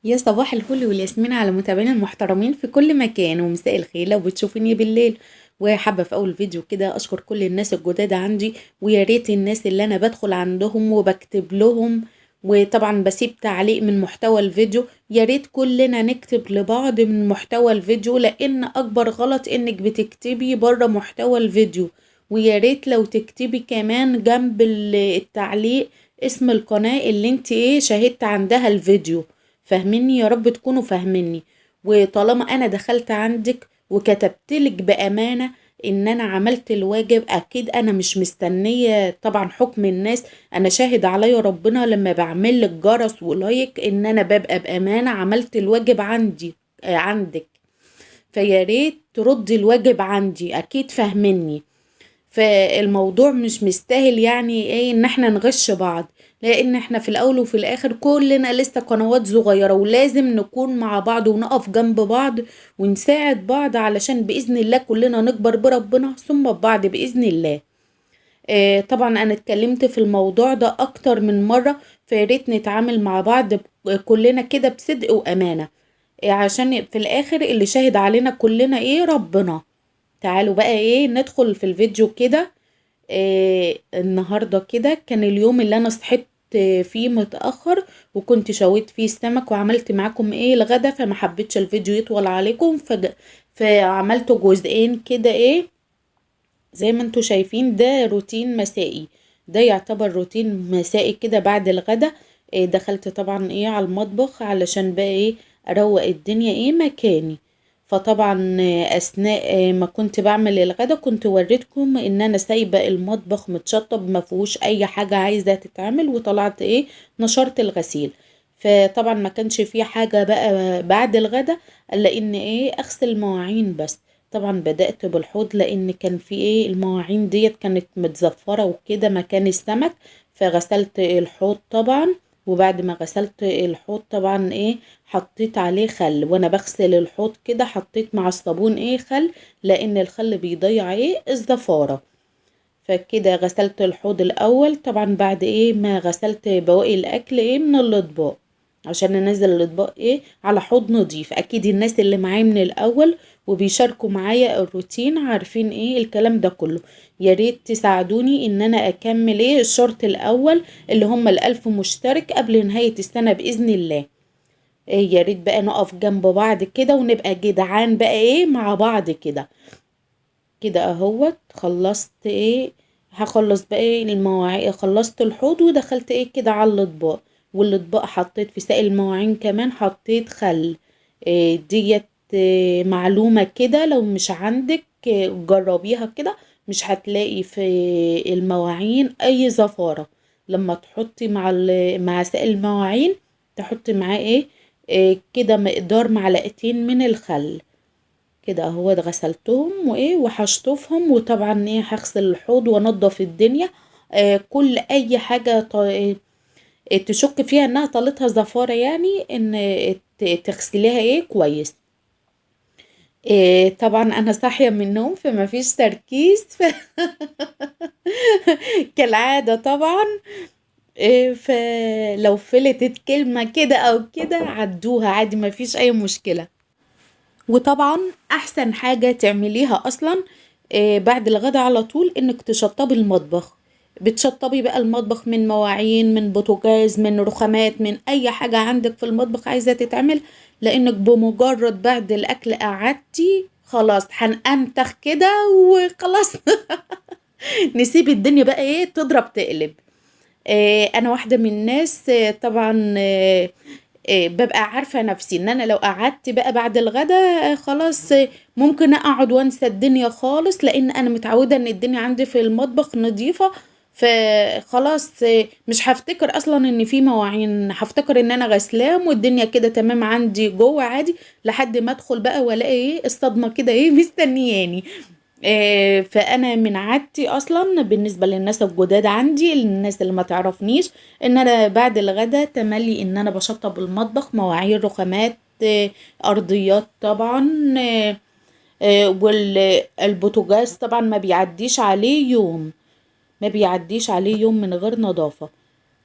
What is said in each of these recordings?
يا صباح الفل والياسمين على متابعين المحترمين في كل مكان، ومساء الخير لو بتشوفيني بالليل. وحابة في أول فيديو كده أشكر كل الناس الجداد عندي، ويا ريت الناس اللي أنا بدخل عندهم وبكتب لهم وطبعا بسيب تعليق من محتوى الفيديو، يا ريت كلنا نكتب لبعض من محتوى الفيديو، لأن أكبر غلط إنك بتكتبي بره محتوى الفيديو. ويا ريت لو تكتبي كمان جنب التعليق اسم القناة اللي انت شاهدت عندها الفيديو. فاهميني؟ يا رب تكونوا فاهميني. وطالما انا دخلت عندك وكتبتلك بامانه ان انا عملت الواجب، اكيد انا مش مستنيه طبعا حكم الناس. انا شاهد عليا ربنا لما بعمل لك جرس ولايك ان انا ببقى بامانه عملت الواجب عندي عندك. فيا ريت تردي الواجب عندي، اكيد فاهميني. فالموضوع مش مستاهل يعني ان احنا نغش بعض، لان احنا في الاول وفي الاخر كلنا لسه قنوات صغيرة، ولازم نكون مع بعض ونقف جنب بعض ونساعد بعض علشان بإذن الله كلنا نكبر بربنا ثم ببعض بإذن الله. طبعا انا اتكلمت في الموضوع ده اكتر من مرة، فياريت نتعامل مع بعض كلنا كده بصدق وامانة. عشان في الاخر اللي شاهد علينا كلنا ربنا. تعالوا بقى ندخل في الفيديو كده. النهاردة كده كان اليوم اللي انا صحيت فيه متأخر، وكنت شويت فيه السمك وعملت معاكم الغدا، فما حبيتش الفيديو يطول عليكم فعملت جزئين كده زي ما انتوا شايفين. ده روتين مسائي، ده يعتبر روتين مسائي كده بعد الغدا. دخلت طبعا على المطبخ علشان بقى اروق الدنيا مكاني. فطبعا اثناء ما كنت بعمل الغدا كنت وريتكم ان انا سايبه المطبخ متشطب ما فيهوش اي حاجه عايزه تتعمل، وطلعت نشرت الغسيل. فطبعا ما كانش فيه حاجه بقى بعد الغدا الا ان اغسل المواعين بس. طبعا بدأت بالحوض لان كان في المواعين ديت كانت متزفرة وكده مكان السمك، فغسلت الحوض طبعا. وبعد ما غسلت الحوض طبعا حطيت عليه خل، وانا بغسل الحوض كده حطيت مع الصابون خل، لان الخل بيضيع الزفارة. فكده غسلت الحوض الاول طبعا، بعد ما غسلت بواقي الاكل من الاطباق عشان انزل الاطباق على حوض نظيف. اكيد الناس اللي معايا من الاول وبيشاركوا معايا الروتين عارفين الكلام ده كله. يا ريت تساعدوني ان انا اكمل الشرط الاول اللي هم الالف مشترك قبل نهاية السنة باذن الله. يا ريت بقى نقف جنب بعض كده ونبقى جدعان بقى مع بعض كده. كده اهوت خلصت هخلص بقى المواعين، خلصت الحوض ودخلت كده على الاطباق. والاطباق حطيت في سائل المواعين كمان حطيت خل. ديت معلومة كده، لو مش عندك جربيها كده، مش هتلاقي في المواعين اي زفارة. لما تحطي مع سائل المواعين تحطي معاه كده مقدار معلقتين من الخل. كده اهو غسلتهم وحشطفهم، وطبعا هغسل الحوض وانضف الدنيا. كل اي حاجة تشك فيها انها طالتها زفارة، يعني ان تغسليها كويس. طبعا انا صاحية من النوم فما فيش تركيز كالعادة طبعا. فلو فلتت كلمة كده او كده عدوها عادي، ما فيش اي مشكلة. وطبعا احسن حاجة تعمليها اصلا بعد الغدا على طول انك تشطبي المطبخ. بتشطبي بقى المطبخ من مواعين، من بوتاجاز، من رخامات، من اي حاجة عندك في المطبخ عايزة تتعمل، لانك بمجرد بعد الاكل قعدتي خلاص هنأنتخ كده وخلاص نسيب الدنيا بقى تضرب تقلب. انا واحدة من الناس طبعا ببقى عارفة نفسي ان انا لو قعدت بقى بعد الغدا خلاص ممكن اقعد وانسى الدنيا خالص، لان انا متعودة ان الدنيا عندي في المطبخ نظيفة. فخلاص مش هفتكر اصلا ان في مواعين، هفتكر ان انا غسلام والدنيا كده تمام عندي جوه عادي، لحد ما ادخل بقى والاقي الصدمة كده مستنياني. فانا من عادتي اصلا بالنسبه للناس الجداد عندي، الناس اللي ما تعرفنيش، ان انا بعد الغدا تملي ان انا بشطب المطبخ، مواعين، رخامات، ارضيات طبعا. والبوتاجاز طبعا ما بيعديش عليه يوم، ما بيعديش عليه يوم من غير نظافه.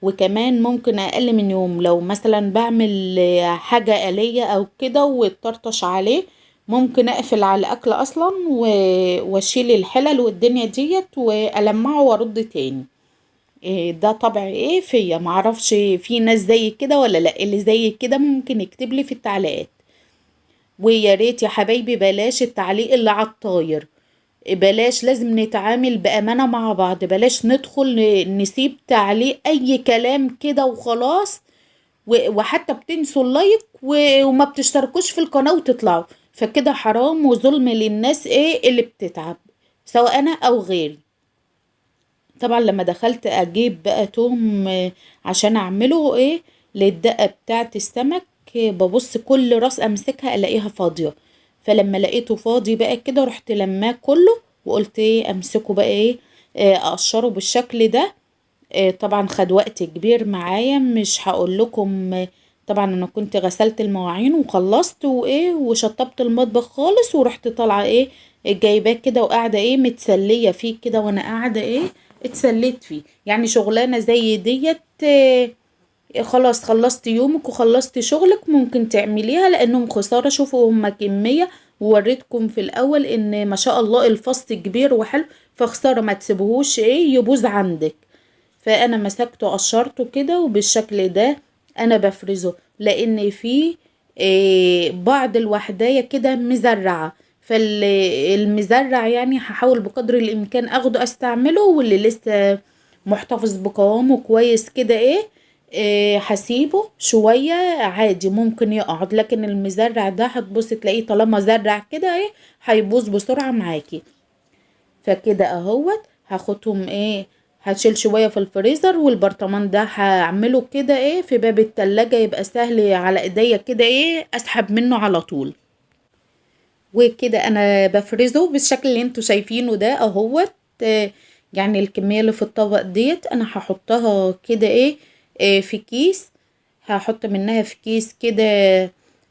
وكمان ممكن اقل من يوم لو مثلا بعمل حاجة آلية او كده واتطرطش عليه، ممكن اقفل على الاكل اصلا واشيل الحلل والدنيا ديت والمعه وارد تاني. ده طبع ايه فيا، معرفش في ناس زي كده ولا لا. اللي زي كده ممكن يكتب لي في التعليقات. ويا ريت يا حبايبي بلاش التعليق اللي على الطاير، بلاش، لازم نتعامل بأمانة مع بعض، بلاش ندخل نسيب تعليق أي كلام كده وخلاص. وحتى بتنسوا اللايك وما بتشتركوش في القناة وتطلعوا، فكده حرام وظلم للناس ايه اللي بتتعب، سواء أنا أو غيري. طبعا لما دخلت أجيب بقى توم عشان أعمله ايه للدقة بتاعة السمك، ببص كل راس أمسكها ألاقيها فاضية. فلما لقيته فاضي بقى كده رحت لماه كله وقلت ايه امسكه بقى ايه، اقشره بالشكل ده. طبعا خد وقت كبير معايا، مش هقول لكم. طبعا انا كنت غسلت المواعين وخلصت وايه وشطبت المطبخ خالص ورحت طالعه ايه جايباه كده وقاعده ايه متسليه فيه كده، وانا قاعده ايه اتسليت فيه. يعني شغلانه زي ديت خلاص خلصت يومك وخلصت شغلك ممكن تعمليها، لانهم خسارة. شوفوا هما كمية، ووريتكم في الاول ان ما شاء الله الفصل كبير وحلو، فخسارة ما تسيبوهوش ايه يبوظ عندك. فانا مسكته قشرته كده وبالشكل ده انا بفرزه، لان فيه إيه بعض الوحداية كده مزرعة. فالمزرع يعني هحاول بقدر الامكان اخده استعمله، واللي لسه محتفظ بقوامه كويس كده إيه هسيبه شوية عادي ممكن يقعد. لكن المزرع ده هتبص تلاقيه طالما زرع كده ايه هيبوظ بسرعة معاكي. فكده اهوت هاخدهم ايه هشيل شوية في الفريزر، والبرطمان ده هعمله كده ايه في باب التلاجة يبقى سهل على ايديا كده ايه اسحب منه على طول. وكده انا بفرزه بالشكل اللي انتوا شايفينه ده اهوت. يعني الكمية اللي في الطبق ديت انا هحطها كده ايه في كيس، هحط منها في كيس كده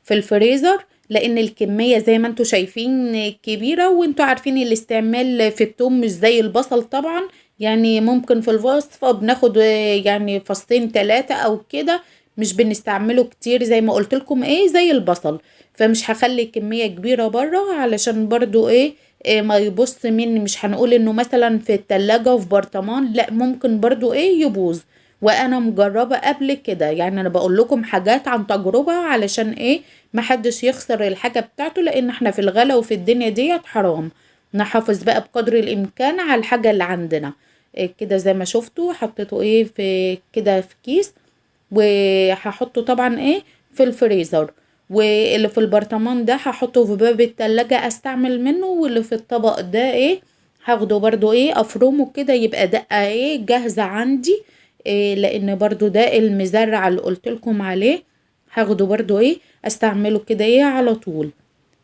في الفريزر، لان الكمية زي ما انتوا شايفين كبيرة. وانتوا عارفين الاستعمال في التوم مش زي البصل طبعا، يعني ممكن في الوصفة بناخد يعني فصين 3 او كده، مش بنستعمله كتير زي ما قلت لكم ايه زي البصل. فمش هخلي كمية كبيرة بره علشان برضو إيه ما يبص مني. مش هنقول انه مثلا في التلاجة وفي برطمان، لا ممكن برضو ايه يبوظ. وانا مجربة قبل كده، يعني انا بقول لكم حاجات عن تجربة علشان ايه محدش يخسر الحاجة بتاعته، لان احنا في الغلا وفي الدنيا ديت حرام. نحافظ بقى بقدر الامكان على الحاجة اللي عندنا. إيه كده زي ما شفتوا حطيته ايه في كده في كيس، وهحطه طبعا ايه في الفريزر. واللي في البرطمان ده هحطه في باب التلاجة استعمل منه، واللي في الطبق ده ايه هاخده برضو ايه افرمه كده يبقى دقة ايه جاهزة عندي. إيه لان برضو ده المزرع اللي قلت لكم عليه هاخده برضو ايه استعمله كده ايه على طول.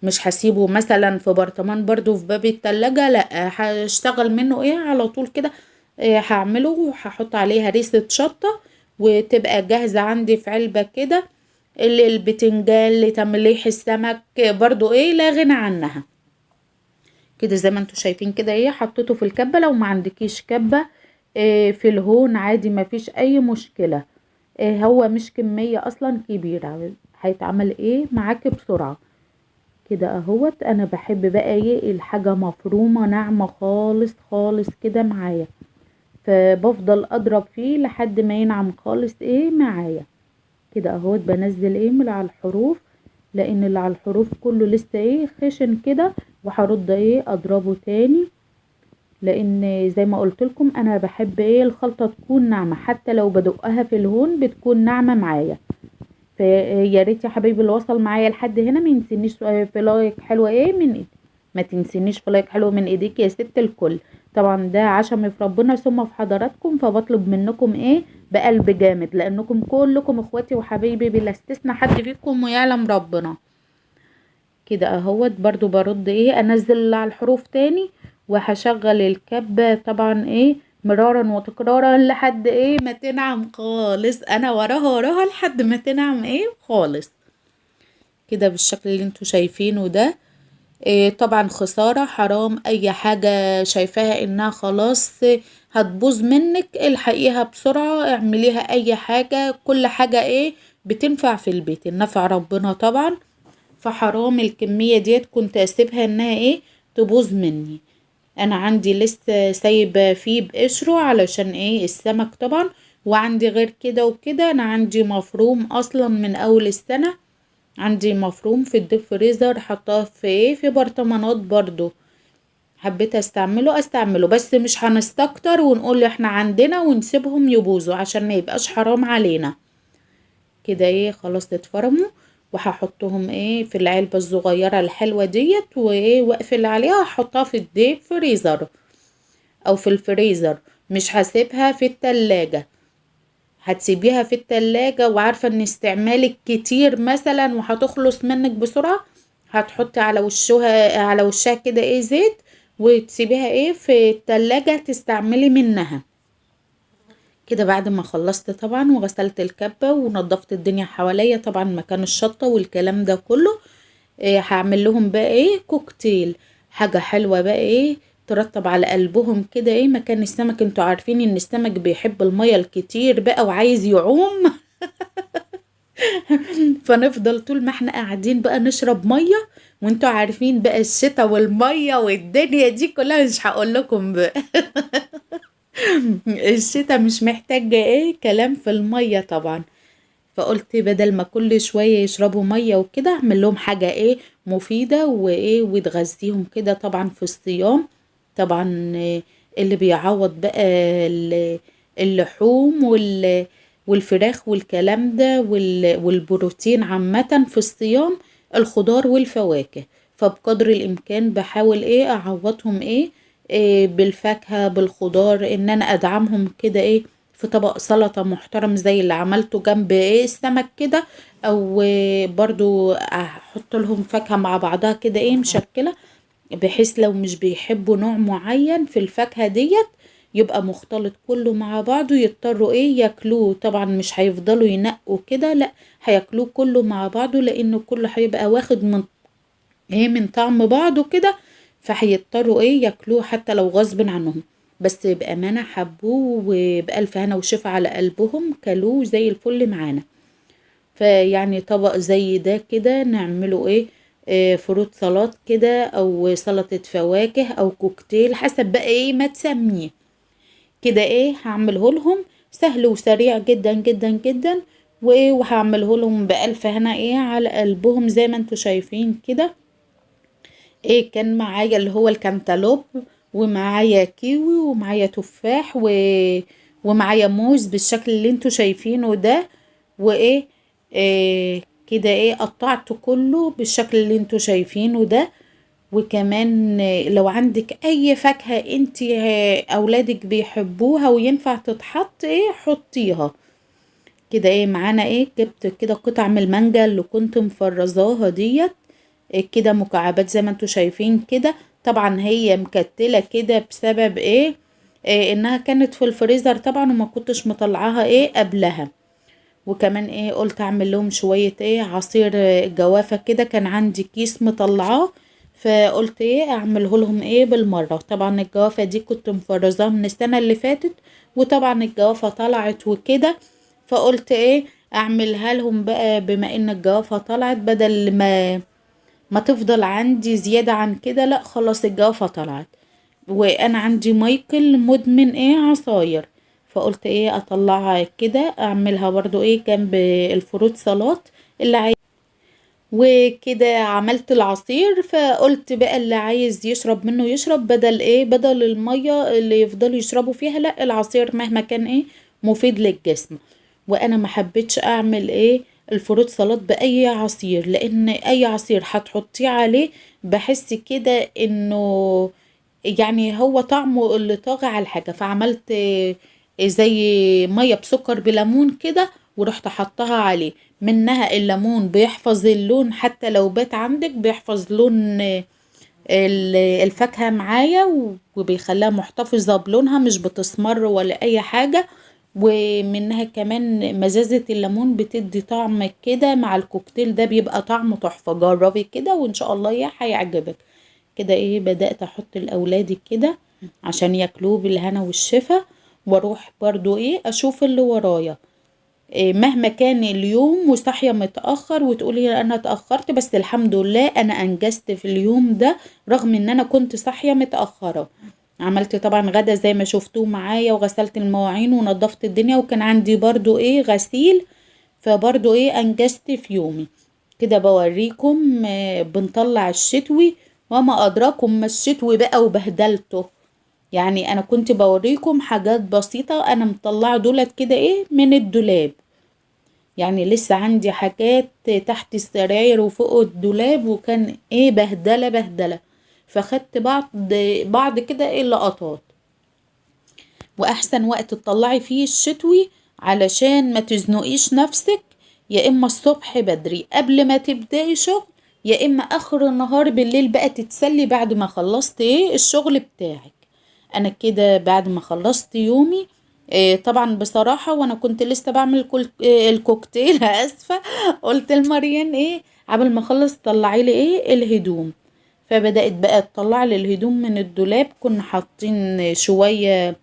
مش هسيبه مثلا في برطمان برضو في باب التلاجة، لا هشتغل منه ايه على طول كده. إيه هعمله وهحط عليه هريسة شطة وتبقى جاهزة عندي في علبة كده. اللي البتنجان لتمليح السمك برضو ايه لا غنى عنها. كده زي ما انتوا شايفين كده ايه حطيته في الكبة. لو ما عندكيش كبة إيه في الهون عادي ما فيش اي مشكلة. إيه هو مش كمية اصلا كبيرة، هيتعمل ايه معاكي بسرعة. كده اهوت انا بحب بقى ايه الحاجة مفرومة ناعمة خالص خالص كده معايا، فبفضل اضرب فيه لحد ما ينعم خالص ايه معايا. كده اهوت بنزل ايه من على الحروف، لان اللي على الحروف كله لسه ايه خشن كده، وهرد ايه اضربه تاني. لان زي ما قلت لكم انا بحب ايه الخلطة تكون ناعمة، حتى لو بدقها في الهون بتكون ناعمة معايا. فيا ريت يا حبايبي اللي وصل معايا لحد هنا ما ينسينيش في لايك حلوة ايه من ايدي، ما تنسينيش في لايك حلو من ايديك يا ست الكل. طبعا ده عشمي في ربنا ثم في حضراتكم، فبطلب منكم ايه بقلب جامد، لانكم كلكم اخواتي وحبايبي بلا استثناء، حد فيكم ويعلم ربنا. كده اهوت برضو برد ايه انزل على الحروف تاني، وهشغل الكبة طبعا ايه مرارا وتكرارا لحد ايه ما تنعم خالص. انا وراها لحد ما تنعم ايه خالص. كده بالشكل اللي انتوا شايفينه ده. طبعا خسارة حرام، اي حاجة شايفاها انها خلاص هتبوظ منك الحقيقة بسرعة، اعمليها اي حاجة، كل حاجة بتنفع في البيت النفع ربنا طبعا. فحرام الكمية ديت كنت اسيبها انها تبوظ مني. انا عندي لسه سايبة فيه بقشره علشان السمك طبعا. وعندي غير كده وكده، انا عندي مفروم اصلا من اول السنة، عندي مفروم في الديب فريزر حطاه في برطمانات برضو. حبيت استعمله بس مش هنستكتر ونقول احنا عندنا ونسيبهم يبوظوا عشان ما يبقاش حرام علينا. كده خلاص اتفرموا. وهحطهم في العلبة الصغيرة الحلوة ديت واقفل عليها، هحطها في الديب فريزر او في الفريزر. مش هسيبها في التلاجة. هتسيبيها في التلاجة وعارفة ان استعمالك كتير مثلا وهتخلص منك بسرعة، هتحطي على وشها كده زيت، وتسيبيها في التلاجة تستعملي منها. كده بعد ما خلصت طبعا وغسلت الكبة ونضفت الدنيا حواليا طبعا مكان الشطة والكلام ده كله، هعمل لهم بقى كوكتيل. حاجة حلوة بقى ترطب على قلبهم كده مكان السمك. انتوا عارفين ان السمك بيحب المية الكتير بقى وعايز يعوم. فنفضل طول ما احنا قاعدين بقى نشرب مية. وانتوا عارفين بقى الشتاء والمية والدنيا دي كلها، مش هقول لكم بقى. الشتاء مش محتاج كلام في المية طبعا. فقلت بدل ما كل شوية يشربوا مية وكده، اعمل لهم حاجة مفيدة وتغذيهم كده طبعا في الصيام. طبعا اللي بيعوض بقى اللحوم والفراخ والكلام ده والبروتين عامة في الصيام، الخضار والفواكه. فبقدر الامكان بحاول اعوضهم بالفاكهة بالخضار، ان انا ادعمهم كده في طبق سلطة محترم زي اللي عملته جنب السمك كده. او برضو احط لهم فاكهة مع بعضها كده مشكلة، بحيث لو مش بيحبوا نوع معين في الفاكهة ديت يبقى مختلط كله مع بعضه، يضطروا ياكلوه طبعا. مش هيفضلوا ينقوا كده، لا، هياكلوه كله مع بعضه، لانه كله هيبقى واخد من طعم بعضه كده. فهيضطروا ياكلوه حتى لو غصب عنهم. بس بأمانة حبوه وبألف هنا وشفا على قلبهم، كلوه زي الفل معانا. فيعني طبق زي ده كده نعمله فروت سلطات كده، او سلطة فواكه، او كوكتيل، حسب بقى ما تسميه كده. هعمله لهم سهل وسريع جدا جدا جدا. وهعمله لهم بألف هنا على قلبهم زي ما انتوا شايفين كده. كان معايا اللي هو الكنتالوب، ومعايا كيوي، ومعايا تفاح ومعايا موز بالشكل اللي انتوا شايفينه ده. وايه كده قطعته كله بالشكل اللي انتوا شايفينه ده. وكمان لو عندك اي فاكهة انت اولادك بيحبوها وينفع تتحط حطيها كده. معانا جبت كده قطع من المانجا اللي كنت مفرزاها ديت، كده مكعبات زي ما انتوا شايفين كده. طبعا هي مكتلة كده بسبب انها كانت في الفريزر طبعا، وما كنتش مطلعاها قبلها. وكمان قلت اعمل لهم شوية عصير جوافة كده، كان عندي كيس مطلعاه. فقلت اعمله لهم بالمرة. طبعا الجوافة دي كنت مفرزاها من السنة اللي فاتت، وطبعا الجوافة طلعت وكده. فقلت اعملها لهم بقى بما ان الجوافة طلعت، بدل ما تفضل عندي زيادة عن كده. لا خلاص الجوافة طلعت. وانا عندي مايكل مدمن عصاير، فقلت اطلعها كده اعملها برضو جنب الفروت سلطات اللي عايز. وكده عملت العصير. فقلت بقى اللي عايز يشرب منه يشرب، بدل المية اللي يفضلوا يشربوا فيها. لا، العصير مهما كان مفيد للجسم. وانا ما حبيتش اعمل الفروت سلطات باي عصير، لان اي عصير هتحطيه عليه بحس كده انه يعني هو طعمه اللي طاغي على الحاجة. فعملت زي مية بسكر بليمون كده، ورحت حطها عليه. منها الليمون بيحفظ اللون، حتى لو بات عندك بيحفظ لون الفاكهة معايا، وبيخليها محتفظة بلونها، مش بتسمر ولا اي حاجة. ومنها كمان مزازة الليمون بتدي طعم كده مع الكوكتيل ده، بيبقى طعمه تحفة. جربي كده وان شاء الله هيعجبك. كده ايه بدأت احط لاولادي كده عشان ياكلوه بالهنا والشفا، واروح برضو ايه اشوف اللي ورايا. إيه مهما كان اليوم وصاحيه متاخر وتقولي انا اتاخرت، بس الحمد لله انا انجزت في اليوم ده رغم ان انا كنت صاحيه متاخره. عملت طبعا غدا زي ما شفتوه معايا، وغسلت المواعين ونظفت الدنيا، وكان عندي برضو ايه غسيل، فبرضو ايه انجزت في يومي. كده بوريكم بنطلع الشتوي، وما ادراكم ما الشتوي بقى وبهدلته. يعني انا كنت بوريكم حاجات بسيطة انا مطلعة دولت كده ايه من الدولاب. يعني لسه عندي حاجات تحت السراير وفوق الدولاب، وكان ايه بهدلة بهدلة. فخدت بعض كده ايه لقطات. واحسن وقت تطلعي فيه الشتوي علشان ما تزنقيش نفسك، يا اما الصبح بدري قبل ما تبدأي شغل، يا اما اخر النهار بالليل بقى تتسلي بعد ما خلصت ايه الشغل بتاعك. انا كده بعد ما خلصت يومي طبعا بصراحة، وانا كنت لسه بعمل الكوكتيل اسفة، قلت لمريان ايه قبل ما اخلص طلعي لي ايه الهدوم. فبدأت بقى تطلع لي الهدوم من الدولاب. كنا حاطين شوية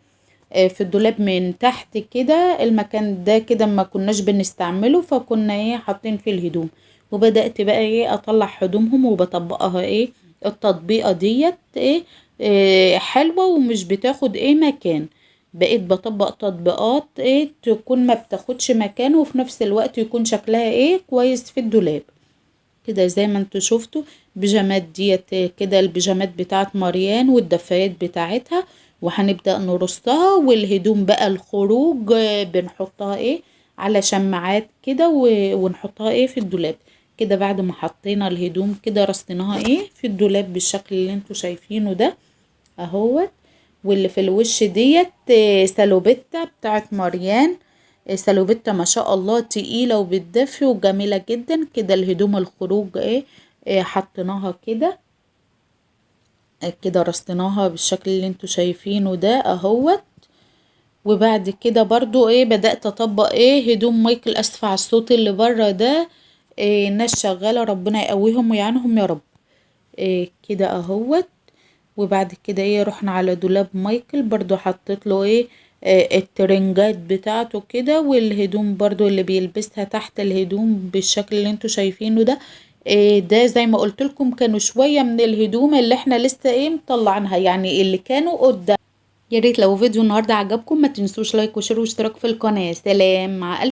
في الدولاب من تحت كده، المكان ده كده ما كناش بنستعمله، فكنا ايه حاطين فيه الهدوم. وبدأت بقى ايه اطلع هدومهم وبطبقها ايه التطبيقة ديت ايه, حلوة ومش بتاخد ايه مكان. بقيت بطبق تطبيقات ايه تكون ما بتاخدش مكان، وفي نفس الوقت يكون شكلها ايه كويس في الدولاب. كده زي ما انتوا شفتوا بيجامات ديت كده، البيجامات بتاعت مريان والدفايات بتاعتها، وهنبدأ نرصها. والهدوم بقى الخروج بنحطها ايه على شماعات كده ونحطها ايه في الدولاب. كده بعد ما حطينا الهدوم كده رصيناها ايه في الدولاب بالشكل اللي انتوا شايفينه ده اهوت. واللي في الوش ديت سالوبيتا بتاعت مريان. سالوبيتا ما شاء الله تقيلة وبتدفي وجميلة جدا. كده الهدوم الخروج ايه حطيناها كده كده رصيناها بالشكل اللي انتوا شايفينه ده اهوت. وبعد كده برضو ايه بدأت اطبق ايه هدوم مايكل. اسف على الصوت اللي بره ده، ناس شغالة ربنا يقويهم ويعينهم يا رب. كده اهوت. وبعد كده ايه رحنا على دولاب مايكل، برضو حطيت له ايه الترنجات بتاعته كده، والهدوم برضو اللي بيلبسها تحت الهدوم بالشكل اللي انتوا شايفينه ده. ده زي ما قلت لكم كانوا شوية من الهدوم اللي احنا لسه ايه مطلعينها، يعني اللي كانوا قدام. يا ريت لو فيديو النهارده عجبكم ما تنسوش لايك وشير واشتراك في القناة. سلام، مع